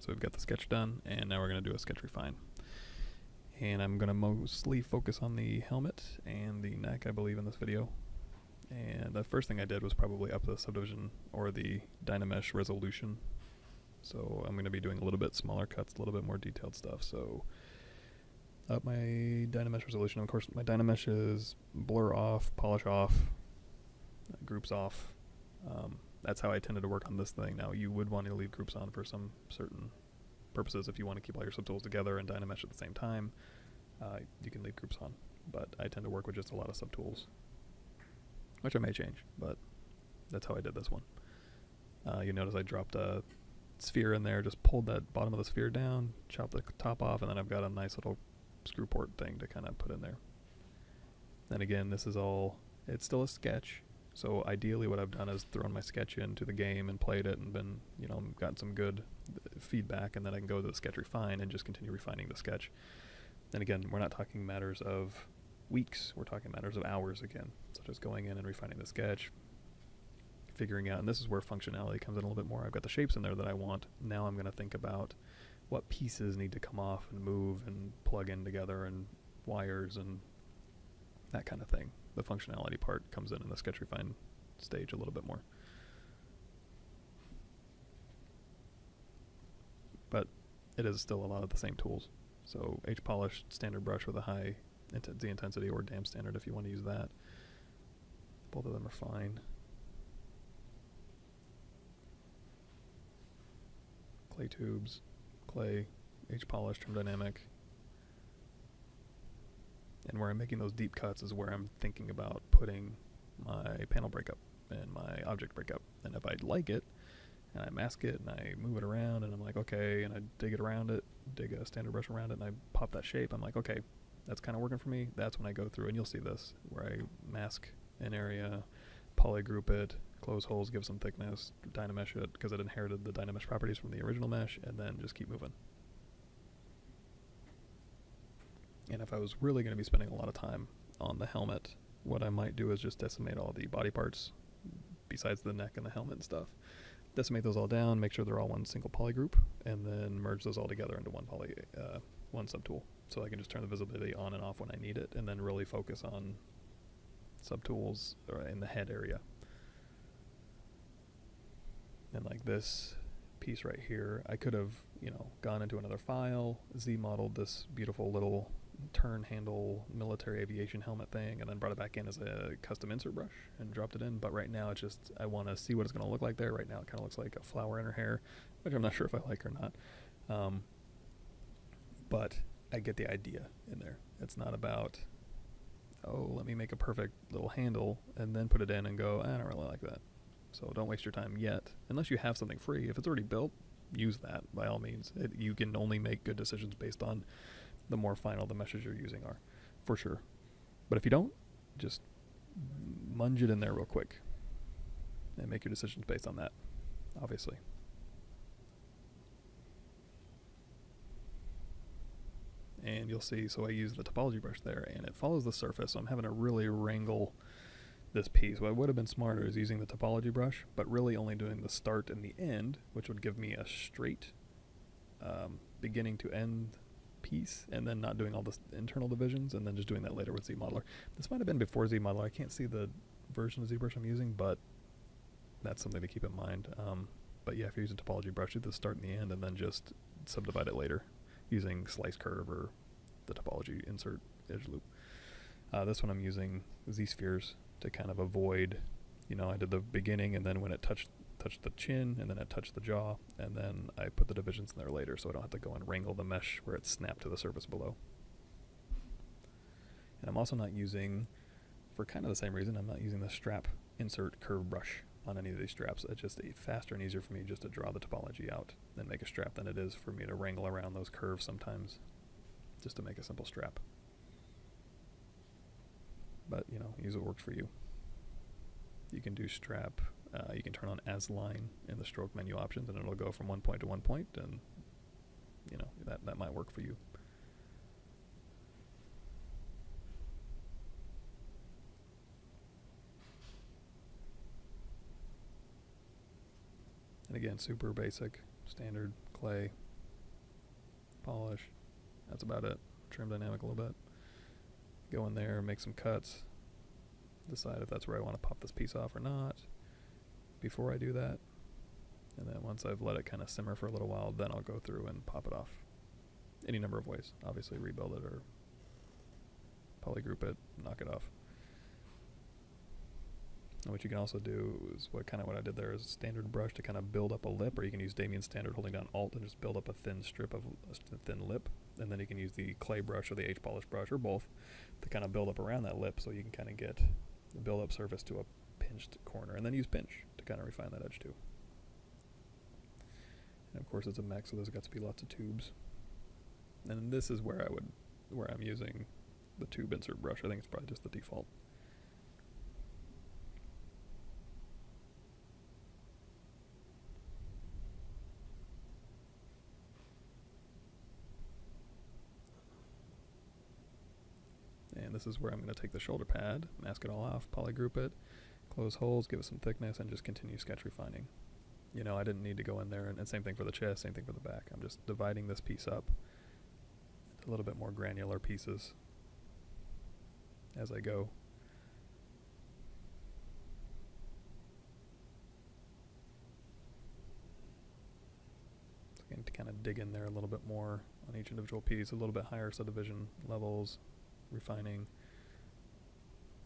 So we've got the sketch done, and now we're going to do a sketch refine. And I'm going to mostly focus on the helmet and the neck, I believe, in this video. And the first thing I did was probably up the subdivision or the Dynamesh resolution. So I'm going to be doing a little bit smaller cuts, a little bit more detailed stuff. So up my Dynamesh resolution. Of course, my Dynamesh is blur off, polish off, groups off. That's how I tended to work on this thing. Now, you would want to leave groups on for some certain purposes. If you want to keep all your subtools together and Dynamesh at the same time, you can leave groups on. But I tend to work with just a lot of subtools, which I may change, but that's how I did this one. You notice I dropped a sphere in there, just pulled that bottom of the sphere down, chopped the top off, and then I've got a nice little screw port thing to kind of put in there. And again, this is all, it's still a sketch. So ideally what I've done is thrown my sketch into the game and played it and been, gotten some good feedback, and then I can go to the sketch refine and just continue refining the sketch. And again, we're not talking matters of weeks, we're talking matters of hours again. So just going in and refining the sketch, figuring out, and this is where functionality comes in a little bit more. I've got the shapes in there that I want. Now I'm going to think about what pieces need to come off and move and plug in together, and wires and that kind of thing. The functionality part comes in the sketch refine stage a little bit more. But it is still a lot of the same tools. So H-polish, standard brush with a high Z intensity, or dam standard if you want to use that. Both of them are fine. Clay tubes, clay, H-polish, trim dynamic. And where I'm making those deep cuts is where I'm thinking about putting my panel breakup and my object breakup. And if I like it, and I mask it, and I move it around, and I'm like, okay, and I dig it around it, dig a standard brush around it, and I pop that shape, I'm like, okay, that's kind of working for me. That's when I go through, and you'll see this, where I mask an area, polygroup it, close holes, give some thickness, Dynamesh it, because it inherited the Dynamesh properties from the original mesh, and then just keep moving. And if I was really going to be spending a lot of time on the helmet, what I might do is just decimate all the body parts, besides the neck and the helmet and stuff. Decimate those all down, make sure they're all one single polygroup, and then merge those all together into one subtool. So I can just turn the visibility on and off when I need it, and then really focus on subtools in the head area. And like this piece right here, I could have, gone into another file, Z-modeled this beautiful little turn handle military aviation helmet thing, and then brought it back in as a custom insert brush and dropped it in. But right now it's just, I want to see what it's going to look like there. Right now it kind of looks like a flower in her hair, which I'm not sure if I like or not. But I get the idea in there. It's not about, oh, let me make a perfect little handle and then put it in and go, I don't really like that. So don't waste your time yet, unless you have something free. If it's already built, use that by all means. You can only make good decisions based on the more final the meshes you're using are, for sure. But if you don't, just munge it in there real quick and make your decisions based on that, obviously. And you'll see, so I use the topology brush there, and it follows the surface, so I'm having to really wrangle this piece. What would have been smarter is using the topology brush, but really only doing the start and the end, which would give me a straight beginning to end piece, and then not doing all the internal divisions, and then just doing that later with Z-Modeler. This might have been before Z-Modeler. I can't see the version of ZBrush I'm using, but that's something to keep in mind. But yeah, if you're using topology brush, do the start and the end, and then just subdivide it later using slice curve or the topology insert edge loop. This one I'm using Z-spheres to kind of avoid, I did the beginning, and then when it touched the chin, and then it touched the jaw, and then I put the divisions in there later, so I don't have to go and wrangle the mesh where it's snapped to the surface below. And I'm also not using, for kind of the same reason, I'm not using the strap insert curve brush on any of these straps. It's just faster and easier for me just to draw the topology out and make a strap than it is for me to wrangle around those curves sometimes just to make a simple strap. But, use what works for you. You can do strap, you can turn on as line in the stroke menu options, and it'll go from one point to one point, and, that might work for you. And again, super basic, standard clay, polish. That's about it. Trim dynamic a little bit. Go in there, make some cuts. Decide if that's where I want to pop this piece off or not before I do that. And then once I've let it kind of simmer for a little while, then I'll go through and pop it off. Any number of ways. Obviously rebuild it or polygroup it, knock it off. And what you can also do is what I did there is a standard brush to kind of build up a lip, or you can use Damien's standard holding down Alt and just build up a thin strip of a thin lip. And then you can use the clay brush or the H-polish brush or both to kind of build up around that lip so you can kind of get the build up surface to a pinched corner. And then use pinch to kind of refine that edge too. And of course it's a mech, so there's got to be lots of tubes. And this is where I'm using the tube insert brush. I think it's probably just the default. And this is where I'm going to take the shoulder pad, mask it all off, polygroup it, close holes, give it some thickness, and just continue sketch refining. You know, I didn't need to go in there, and same thing for the chest, same thing for the back. I'm just dividing this piece up into a little bit more granular pieces as I go. So again, to kind of dig in there a little bit more on each individual piece, a little bit higher subdivision levels, refining.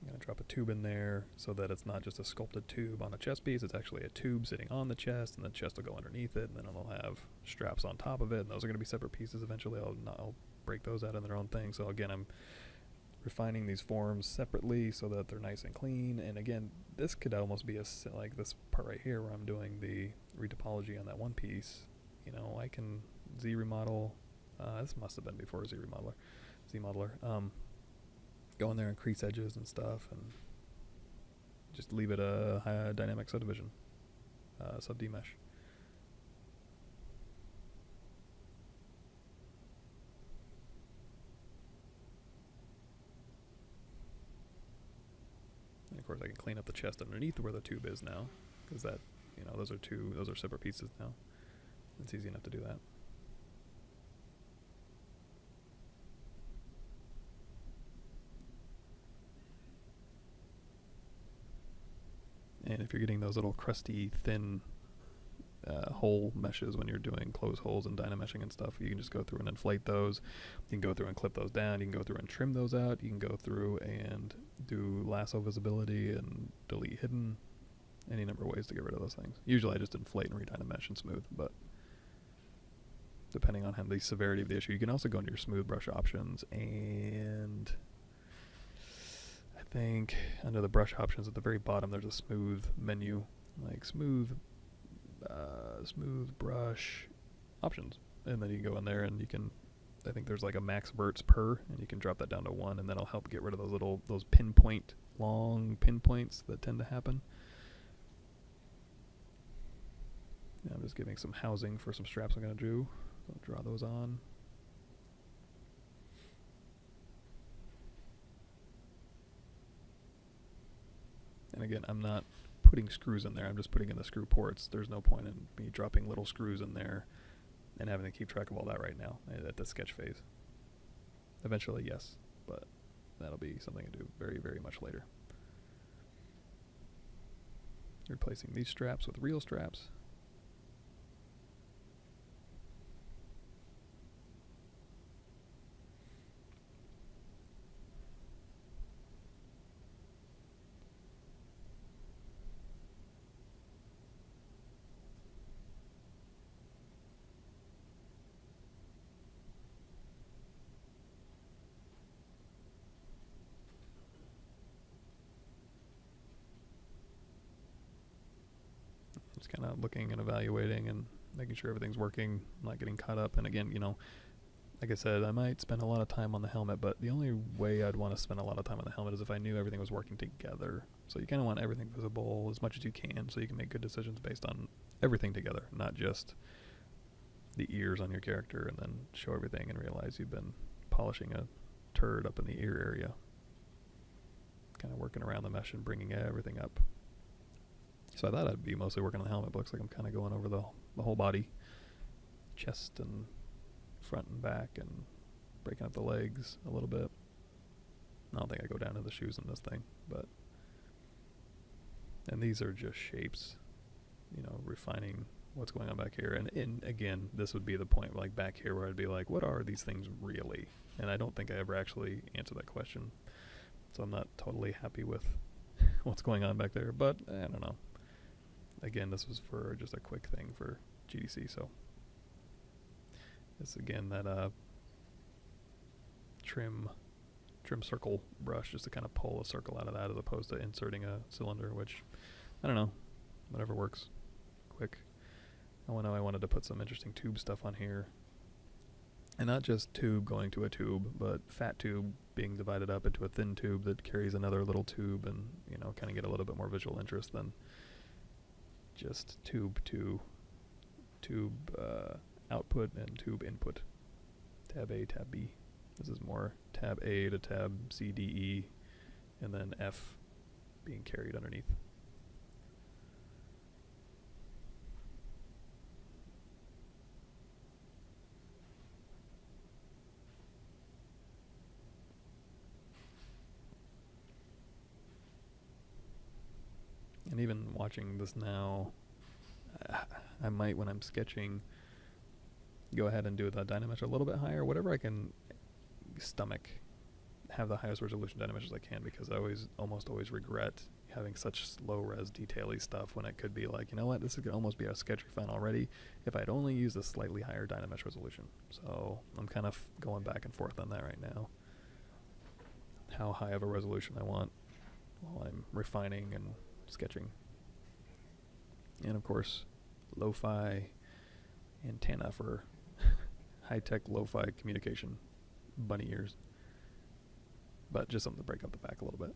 I'm going to drop a tube in there so that it's not just a sculpted tube on a chest piece, it's actually a tube sitting on the chest, and the chest will go underneath it, and then it'll have straps on top of it, and those are going to be separate pieces eventually. I'll break those out in their own thing. So again, I'm refining these forms separately so that they're nice and clean. And again, this could almost be like this part right here where I'm doing the retopology on that one piece. You know, I can Z remodel. This must have been before Z modeler. Go in there and crease edges and stuff, and just leave it a high dynamic subdivision, sub-D mesh. And of course, I can clean up the chest underneath where the tube is now, because that, you know, those are separate pieces now. It's easy enough to do that. And if you're getting those little crusty, thin hole meshes when you're doing close holes and dynameshing and stuff, you can just go through and inflate those. You can go through and clip those down. You can go through and trim those out. You can go through and do lasso visibility and delete hidden. Any number of ways to get rid of those things. Usually I just inflate and redynamesh and smooth, but depending on the severity of the issue, you can also go into your smooth brush options, and I think under the brush options at the very bottom there's a smooth menu, like smooth brush options, and then you can go in there and you can, I think there's like a max verts per, and you can drop that down to 1, and that'll help get rid of those long pinpoints that tend to happen. Yeah, I'm just giving some housing for some straps I'm going to do. So I'll draw those on. And again, I'm not putting screws in there, I'm just putting in the screw ports. There's no point in me dropping little screws in there and having to keep track of all that right now at the sketch phase. Eventually, yes, but that'll be something to do very, very much later. Replacing these straps with real straps. Just kind of looking and evaluating and making sure everything's working, not getting caught up. And again, you know, like I said, I might spend a lot of time on the helmet, but the only way I'd want to spend a lot of time on the helmet is if I knew everything was working together. So you kind of want everything visible as much as you can so you can make good decisions based on everything together, not just the ears on your character and then show everything and realize you've been polishing a turd up in the ear area. Kind of working around the mesh and bringing everything up. So I thought I'd be mostly working on the helmet, but looks like I'm kind of going over the whole body, chest and front and back and breaking up the legs a little bit. I don't think I go down to the shoes in this thing, but... And these are just shapes, you know, refining what's going on back here. And again, this would be the point, like back here, where I'd be like, what are these things really? And I don't think I ever actually answered that question. So I'm not totally happy with what's going on back there, but I don't know. Again, this was for just a quick thing for GDC, so it's again that trim circle brush, just to kind of pull a circle out of that as opposed to inserting a cylinder, which I don't know, whatever works. Quick. Oh, I know I wanted to put some interesting tube stuff on here, and not just tube going to a tube, but fat tube being divided up into a thin tube that carries another little tube, and you know, kind of get a little bit more visual interest than just tube to tube output and tube input. Tab A, tab B. This is more tab A to tab C, D, E, and then F being carried underneath. And even watching this now, I might, when I'm sketching, go ahead and do the dynamesh a little bit higher, whatever I can stomach, have the highest resolution dynamesh as I can, because I almost always regret having such low res detail-y stuff when it could be like, you know what, this could almost be a sketch refine already if I'd only used a slightly higher dynamesh resolution. So I'm kind of going back and forth on that right now. How high of a resolution I want while I'm refining and sketching. And of course, lo-fi antenna for high-tech lo-fi communication, bunny ears, but just something to break up the back a little bit.